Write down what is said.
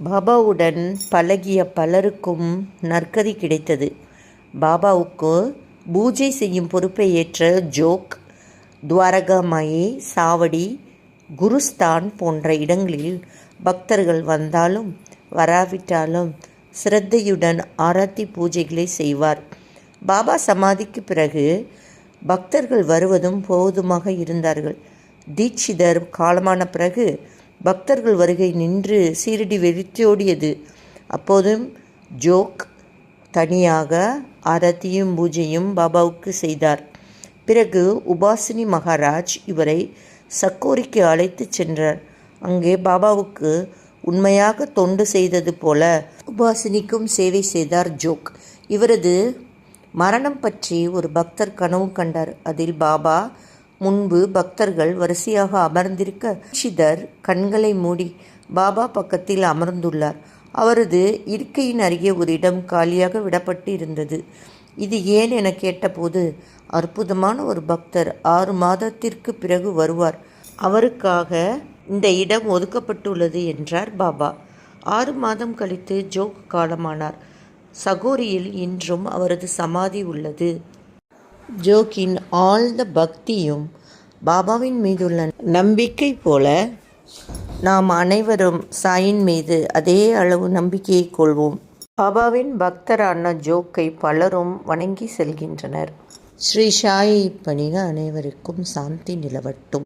பாபாவுடன் பழகிய பலருக்கும் நற்கதி கிடைத்தது. பாபாவுக்கு பூஜை செய்யும் பொறுப்பை ஏற்ற ஜோக், துவாரகாமாயி, சாவடி, குருஸ்தான் போன்ற இடங்களில் பக்தர்கள் வந்தாலும் வராவிட்டாலும் சிரத்தையுடன் ஆராத்தி பூஜைகளை செய்வார். பாபா சமாதிக்கு பிறகு பக்தர்கள் வருவதும் போவதுமாக இருந்தார்கள். தீட்சிதர் காலமான பிறகு பக்தர்கள் வருகை நின்று சீரடி வெறிச்சோடியது. அப்போதும் ஜோக் தனியாக ஆரத்தியும் பூஜையும் பாபாவுக்கு செய்தார். பிறகு உபாசினி மகாராஜ் இவரை சக்கோரிக்கு அழைத்து சென்றார். அங்கே பாபாவுக்கு உண்மையாக தொண்டு செய்தது போல உபாசினிக்கும் சேவை செய்தார் ஜோக். இவரது மரணம் பற்றி ஒரு பக்தர் கனவு கண்டார். அதில் பாபா முன்பு பக்தர்கள் வரிசையாக அமர்ந்திருக்க தீட்சிதர் கண்களை மூடி பாபா பக்கத்தில் அமர்ந்துள்ளார். அவரது இருக்கையின் அருகே ஒரு இடம் காலியாக விடப்பட்டு இருந்தது. இது ஏன் என கேட்டபோது, அற்புதமான ஒரு பக்தர் 6 மாதத்திற்கு பிறகு வருவார், அவருக்காக இந்த இடம் ஒதுக்கப்பட்டுள்ளது என்றார் பாபா. 6 மாதம் கழித்து ஜோக் காலமானார். சகோரியில் இன்றும் அவரது சமாதி உள்ளது. ஜோக்கின் ஆழ்ந்த பக்தியும் பாபாவின் மீதுள்ள நம்பிக்கை போல நாம் அனைவரும் சாயின் மீது அதே அளவு நம்பிக்கையை கொள்வோம். பாபாவின் பக்தரான ஜோக்கை பலரும் வணங்கி செல்கின்றனர். ஸ்ரீ சாயை பணிக அனைவருக்கும் சாந்தி நிலவட்டும்.